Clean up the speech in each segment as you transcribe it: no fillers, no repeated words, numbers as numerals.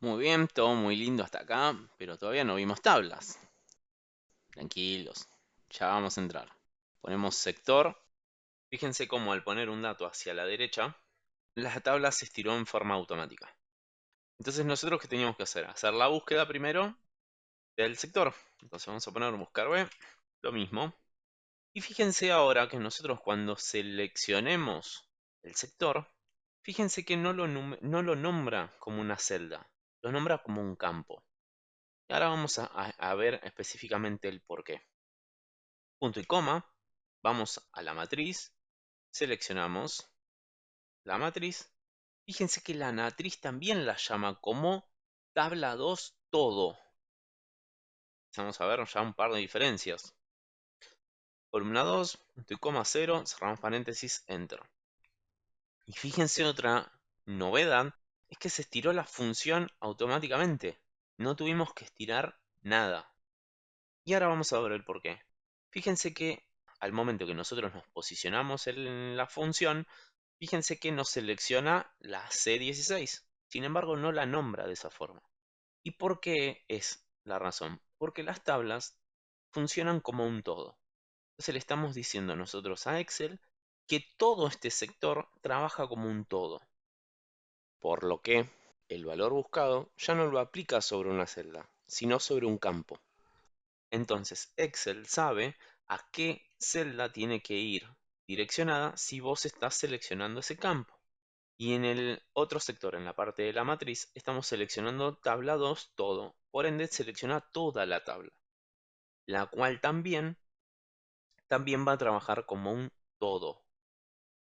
Muy bien, todo muy lindo hasta acá, pero todavía no vimos tablas. Tranquilos, ya vamos a entrar. Ponemos sector. Fíjense cómo al poner un dato hacia la derecha, la tabla se estiró en forma automática. Entonces nosotros, ¿qué teníamos que hacer? Hacer la búsqueda primero del sector. Entonces vamos a poner buscar B, lo mismo. Y fíjense ahora que nosotros cuando seleccionemos el sector, fíjense que no lo nombra como una celda, lo nombra como un campo. Y ahora vamos a ver específicamente el por qué. Punto y coma, vamos a la matriz, seleccionamos la matriz. Fíjense que la matriz también la llama como tabla 2 todo. Vamos a ver ya un par de diferencias. Columna 2, punto y coma 0, cerramos paréntesis, enter. Y fíjense otra novedad, es que se estiró la función automáticamente. No tuvimos que estirar nada. Y ahora vamos a ver el por qué. Fíjense que al momento que nosotros nos posicionamos en la función, fíjense que nos selecciona la C16. Sin embargo, no la nombra de esa forma. ¿Y por qué es la razón? Porque las tablas funcionan como un todo. Entonces le estamos diciendo nosotros a Excel que todo este sector trabaja como un todo. Por lo que el valor buscado ya no lo aplica sobre una celda, sino sobre un campo. Entonces, Excel sabe a qué celda tiene que ir direccionada si vos estás seleccionando ese campo. Y en el otro sector, en la parte de la matriz, estamos seleccionando tabla 2 todo. Por ende, selecciona toda la tabla, la cual también va a trabajar como un todo.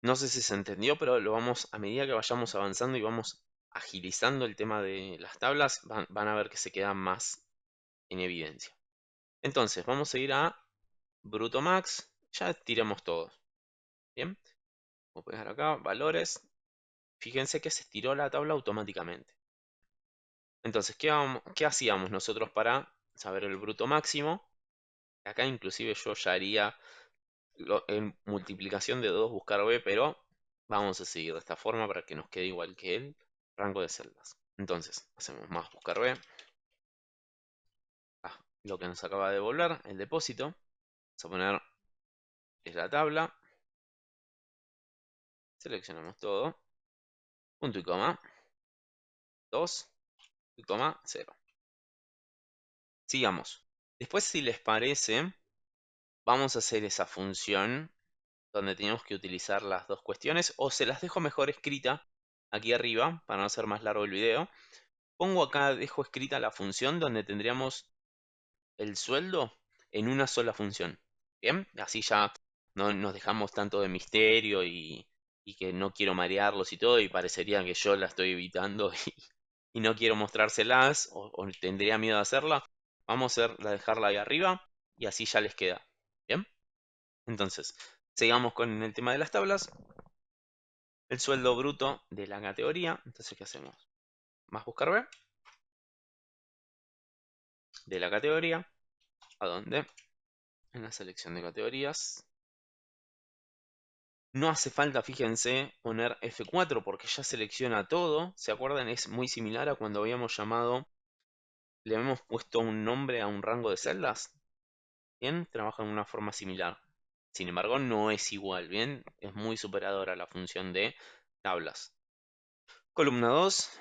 No sé si se entendió, pero lo vamos a medida que vayamos avanzando y vamos agilizando el tema de las tablas, van a ver que se queda más en evidencia. Entonces, vamos a ir a Bruto Max, ya tiramos todos. Bien, voy a pegar acá, valores. Fíjense que se estiró la tabla automáticamente. Entonces, ¿qué hacíamos nosotros para saber el bruto máximo? Acá inclusive yo ya haría en multiplicación de 2 buscar B, pero vamos a seguir de esta forma para que nos quede igual que el rango de celdas. Entonces, hacemos más buscar B. Lo que nos acaba de devolver, el depósito. Vamos a poner es la tabla. Seleccionamos todo. Punto y coma. 2 y coma 0. Sigamos. Después, si les parece, vamos a hacer esa función donde tenemos que utilizar las dos cuestiones, o se las dejo mejor escrita aquí arriba para no hacer más largo el video. Pongo acá, dejo escrita la función donde tendríamos el sueldo en una sola función. Bien, así ya no nos dejamos tanto de misterio y que no quiero marearlos y todo, y parecería que yo la estoy evitando y no quiero mostrárselas o tendría miedo de hacerla. Vamos a dejarla ahí arriba y así ya les queda. Bien, entonces, sigamos con el tema de las tablas. El sueldo bruto de la categoría. Entonces, ¿qué hacemos? Más buscar B de la categoría. ¿A dónde? En la selección de categorías. No hace falta, fíjense, poner F4 porque ya selecciona todo. ¿Se acuerdan? Es muy similar a cuando habíamos llamado, le habíamos puesto un nombre a un rango de celdas. Bien, trabaja de una forma similar. Sin embargo, no es igual, ¿bien? Es muy superadora la función de tablas. Columna 2,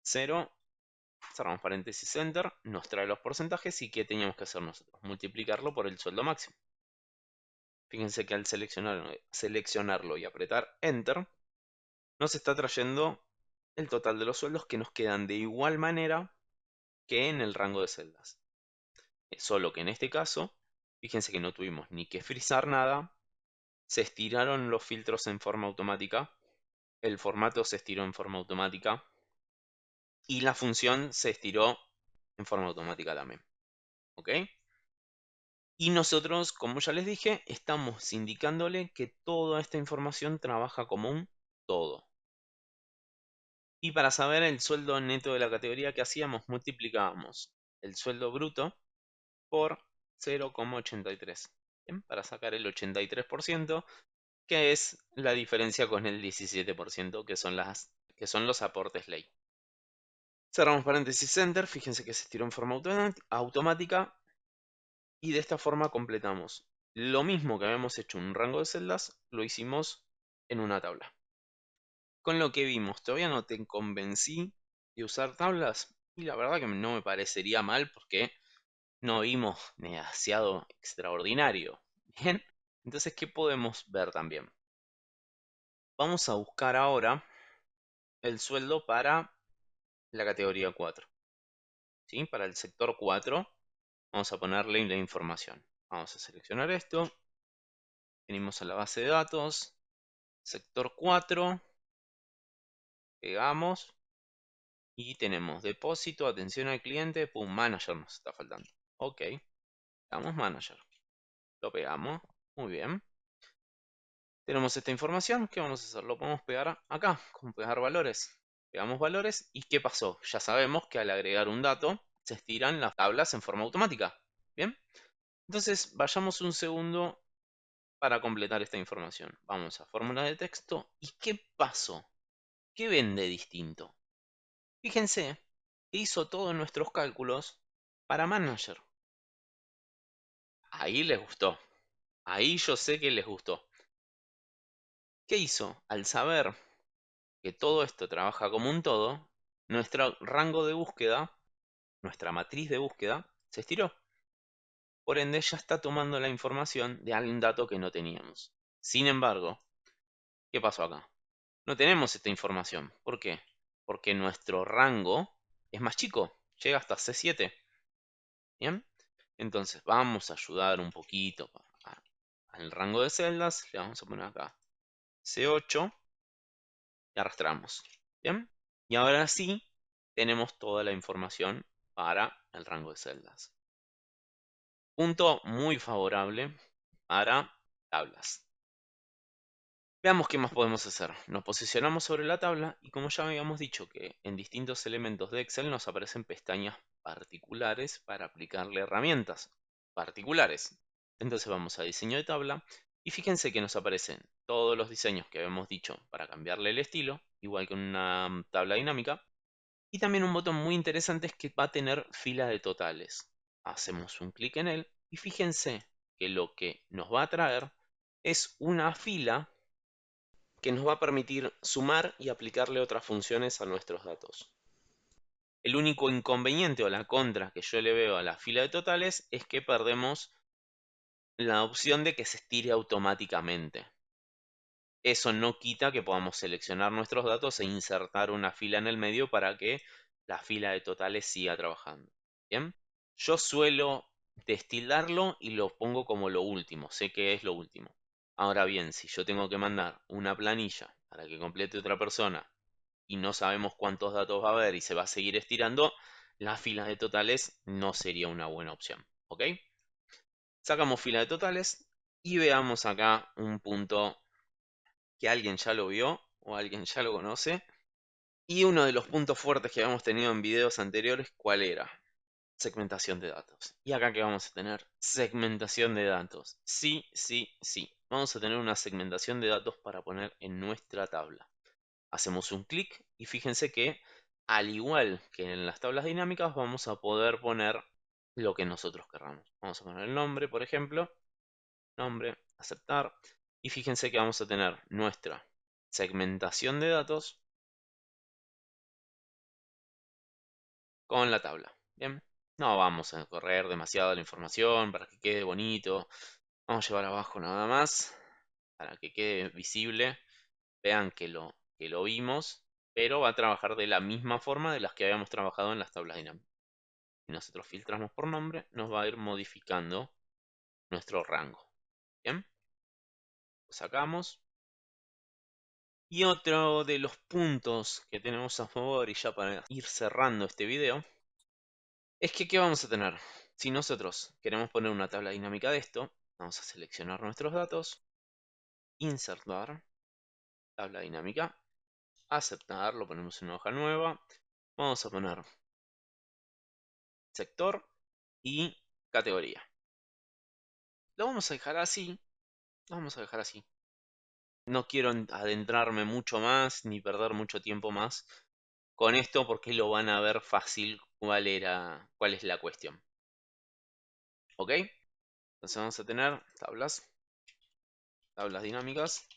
0, cerramos paréntesis, enter, nos trae los porcentajes y ¿qué teníamos que hacer nosotros? Multiplicarlo por el sueldo máximo. Fíjense que al seleccionarlo y apretar enter, nos está trayendo el total de los sueldos que nos quedan de igual manera que en el rango de celdas. Solo que en este caso, fíjense que no tuvimos ni que frizar nada, se estiraron los filtros en forma automática, el formato se estiró en forma automática y la función se estiró en forma automática también. ¿Ok? Y nosotros, como ya les dije, estamos indicándole que toda esta información trabaja como un todo. Y para saber el sueldo neto de la categoría que hacíamos, multiplicábamos el sueldo bruto por 0,83. ¿Bien? Para sacar el 83%, que es la diferencia con el 17%, que son los aportes ley. Cerramos paréntesis enter, fíjense que se estiró en forma automática y de esta forma completamos. Lo mismo que habíamos hecho en un rango de celdas, lo hicimos en una tabla. Con lo que vimos, todavía no te convencí de usar tablas y la verdad que no me parecería mal porque no vimos demasiado extraordinario. Bien, entonces, ¿qué podemos ver también? Vamos a buscar ahora el sueldo para la categoría 4. ¿Sí? Para el sector 4 vamos a ponerle la información. Vamos a seleccionar esto, venimos a la base de datos, sector 4, pegamos y tenemos depósito, atención al cliente, pum, manager nos está faltando. Ok, damos manager, lo pegamos, muy bien. Tenemos esta información, ¿qué vamos a hacer? Lo podemos pegar acá, con pegar valores. Pegamos valores y ¿qué pasó? Ya sabemos que al agregar un dato se estiran las tablas en forma automática. ¿Bien? Entonces vayamos un segundo para completar esta información. Vamos a fórmula de texto. ¿Y qué pasó? ¿Qué vende distinto? Fíjense que hizo todos nuestros cálculos para Manager. Ahí les gustó. Ahí yo sé que les gustó. ¿Qué hizo? Al saber que todo esto trabaja como un todo, nuestro rango de búsqueda, nuestra matriz de búsqueda, se estiró. Por ende, ya está tomando la información de algún dato que no teníamos. Sin embargo, ¿qué pasó acá? No tenemos esta información. ¿Por qué? Porque nuestro rango es más chico, llega hasta C7. ¿Bien? Entonces vamos a ayudar un poquito al rango de celdas. Le vamos a poner acá C8 y arrastramos. ¿Bien? Y ahora sí tenemos toda la información para el rango de celdas. Punto muy favorable para tablas. Veamos qué más podemos hacer. Nos posicionamos sobre la tabla y como ya habíamos dicho que en distintos elementos de Excel nos aparecen pestañas particulares para aplicarle herramientas particulares. Entonces vamos a diseño de tabla y fíjense que nos aparecen todos los diseños que habíamos dicho para cambiarle el estilo, igual que en una tabla dinámica. Y también un botón muy interesante es que va a tener fila de totales. Hacemos un clic en él y fíjense que lo que nos va a traer es una fila que nos va a permitir sumar y aplicarle otras funciones a nuestros datos. El único inconveniente o la contra que yo le veo a la fila de totales es que perdemos la opción de que se estire automáticamente. Eso no quita que podamos seleccionar nuestros datos e insertar una fila en el medio para que la fila de totales siga trabajando. Bien, yo suelo destildarlo y lo pongo como lo último, sé que es lo último. Ahora bien, si yo tengo que mandar una planilla para que complete otra persona y no sabemos cuántos datos va a haber y se va a seguir estirando, la fila de totales no sería una buena opción. ¿Ok? Sacamos fila de totales y veamos acá un punto que alguien ya lo vio o alguien ya lo conoce. Y uno de los puntos fuertes que habíamos tenido en videos anteriores, ¿cuál era? Segmentación de datos. Y acá que vamos a tener segmentación de datos. Sí, sí, sí. Vamos a tener una segmentación de datos para poner en nuestra tabla. Hacemos un clic y fíjense que al igual que en las tablas dinámicas vamos a poder poner lo que nosotros querramos. Vamos a poner el nombre, por ejemplo. Nombre, aceptar. Y fíjense que vamos a tener nuestra segmentación de datos con la tabla. Bien, no vamos a correr demasiado la información para que quede bonito. Vamos a llevar abajo nada más para que quede visible. Vean que lo vimos, pero va a trabajar de la misma forma de las que habíamos trabajado en las tablas dinámicas. Si nosotros filtramos por nombre, nos va a ir modificando nuestro rango. Bien, lo sacamos. Y otro de los puntos que tenemos a favor, y ya para ir cerrando este video, es que ¿qué vamos a tener? Si nosotros queremos poner una tabla dinámica de esto, vamos a seleccionar nuestros datos, insertar, tabla dinámica, aceptar, lo ponemos en una hoja nueva, vamos a poner sector y categoría. Lo vamos a dejar así, lo vamos a dejar así. No quiero adentrarme mucho más ni perder mucho tiempo más. con esto porque lo van a ver fácil cuál es la cuestión. ¿Ok? Entonces vamos a tener tablas dinámicas.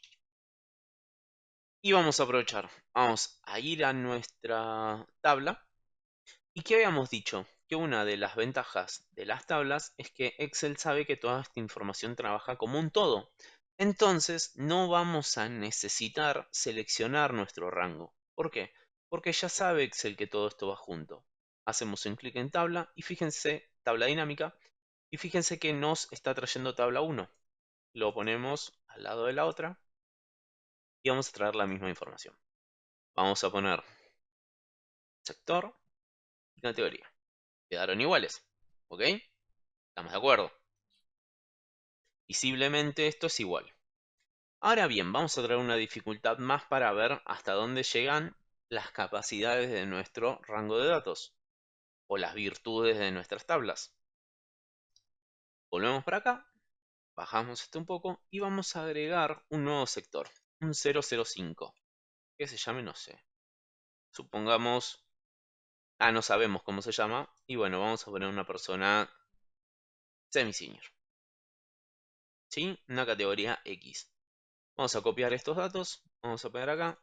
Y vamos a aprovechar. Vamos a ir a nuestra tabla. ¿Y qué habíamos dicho? Que una de las ventajas de las tablas es que Excel sabe que toda esta información trabaja como un todo. Entonces no vamos a necesitar seleccionar nuestro rango. ¿Por qué? Porque ya sabe Excel que todo esto va junto. Hacemos un clic en tabla y fíjense, tabla dinámica, y fíjense que nos está trayendo tabla 1. Lo ponemos al lado de la otra y vamos a traer la misma información. Vamos a poner sector y categoría. Quedaron iguales. ¿Ok? ¿Estamos de acuerdo? Visiblemente esto es igual. Ahora bien, vamos a traer una dificultad más para ver hasta dónde llegan las capacidades de nuestro rango de datos o las virtudes de nuestras tablas. Volvemos para acá, bajamos esto un poco y vamos a agregar un nuevo sector, un 005, que se llame, no sé, supongamos, no sabemos cómo se llama, y bueno, vamos a poner una persona semi-senior, ¿sí? Una categoría X. Vamos a copiar estos datos, vamos a pegar acá,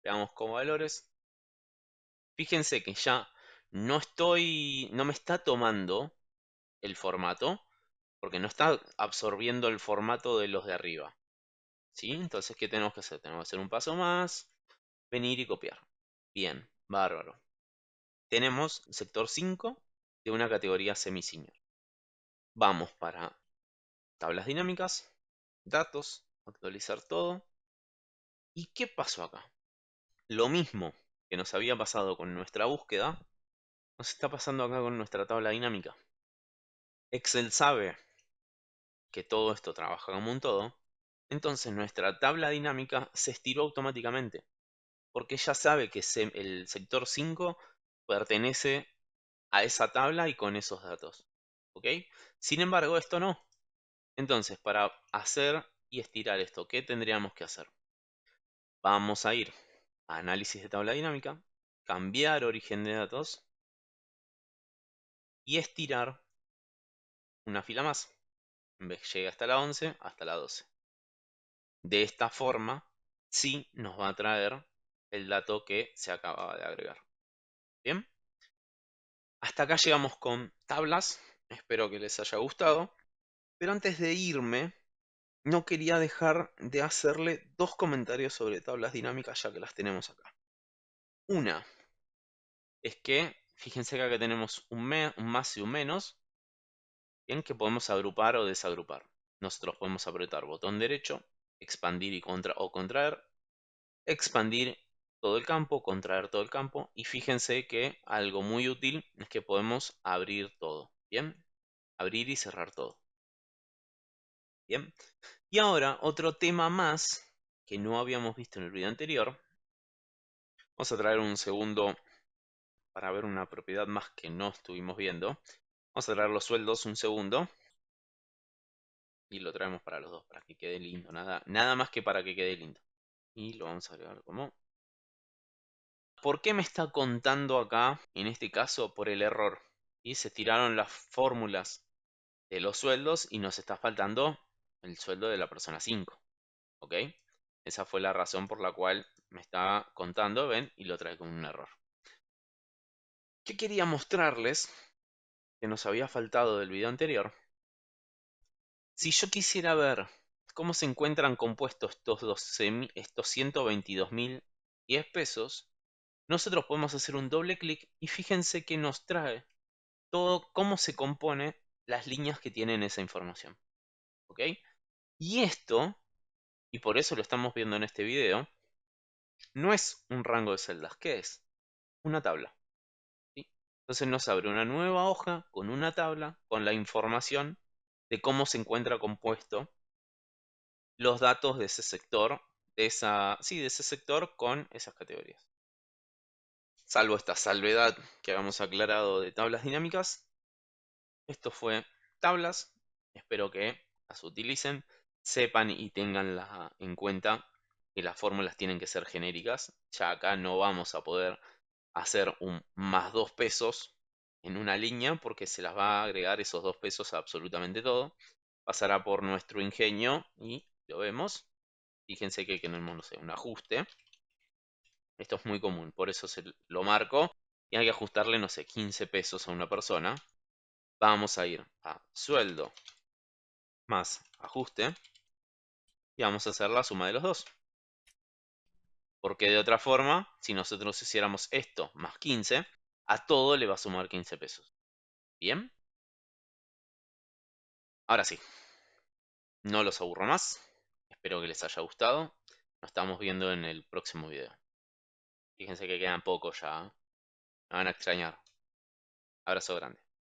veamos como valores. Fíjense que ya no me está tomando el formato, porque no está absorbiendo el formato de los de arriba. ¿Sí? Entonces, ¿qué tenemos que hacer? Tenemos que hacer un paso más, venir y copiar. Bien, bárbaro. Tenemos sector 5 de una categoría semi-senior. Vamos para tablas dinámicas, datos, actualizar todo. ¿Y qué pasó acá? Lo mismo que nos había pasado con nuestra búsqueda, nos está pasando acá con nuestra tabla dinámica. Excel sabe que todo esto trabaja como un todo, entonces nuestra tabla dinámica se estiró automáticamente, porque ya sabe que el sector 5 pertenece a esa tabla y con esos datos. ¿Ok? Sin embargo, esto no. Entonces, para hacer y estirar esto, ¿qué tendríamos que hacer? Vamos a ir a análisis de tabla dinámica, cambiar origen de datos y estirar una fila más. En vez que llegue hasta la 11, hasta la 12. De esta forma, sí nos va a traer el dato que se acaba de agregar. Bien, hasta acá llegamos con tablas. Espero que les haya gustado. Pero antes de irme, no quería dejar de hacerle dos comentarios sobre tablas dinámicas ya que las tenemos acá. Una es que, fíjense que acá tenemos un más y un menos, bien, que podemos agrupar o desagrupar. Nosotros podemos apretar botón derecho, expandir y o contraer, expandir todo el campo, contraer todo el campo, y fíjense que algo muy útil es que podemos abrir todo, ¿bien? Abrir y cerrar todo, ¿bien? Y ahora otro tema más que no habíamos visto en el video anterior. Vamos a traer un segundo para ver una propiedad más que no estuvimos viendo. Vamos a traer los sueldos un segundo. Y lo traemos para los dos, para que quede lindo. Nada más que para que quede lindo. Y lo vamos a agregar como... ¿Por qué me está contando acá, en este caso, por el error? Y se tiraron las fórmulas de los sueldos y nos está faltando el sueldo de la persona 5. ¿Ok? Esa fue la razón por la cual me estaba contando, ven, y lo trae con un error. ¿Qué quería mostrarles que nos había faltado del video anterior? Si yo quisiera ver cómo se encuentran compuestos estos 122.010 pesos, nosotros podemos hacer un doble clic y fíjense que nos trae todo cómo se compone las líneas que tienen esa información. ¿Ok? Y esto, y por eso lo estamos viendo en este video, no es un rango de celdas. ¿Qué es? Una tabla. ¿Sí? Entonces nos abre una nueva hoja con una tabla con la información de cómo se encuentra compuesto los datos de ese sector, de ese sector con esas categorías. Salvo esta salvedad que habíamos aclarado de tablas dinámicas, esto fue tablas. Espero que las utilicen, sepan y tenganla en cuenta que las fórmulas tienen que ser genéricas. Ya acá no vamos a poder hacer un más 2 pesos en una línea porque se las va a agregar esos 2 pesos a absolutamente todo. Pasará por nuestro ingenio y lo vemos. Fíjense que tenemos, no sé, un ajuste. Esto es muy común, por eso se lo marco. Y hay que ajustarle, no sé, 15 pesos a una persona. Vamos a ir a sueldo más ajuste y vamos a hacer la suma de los dos. Porque de otra forma, si nosotros hiciéramos esto más 15, a todo le va a sumar 15 pesos. ¿Bien? Ahora sí, no los aburro más. Espero que les haya gustado. Nos estamos viendo en el próximo video. Fíjense que quedan pocos ya. Me van a extrañar. Abrazo grande.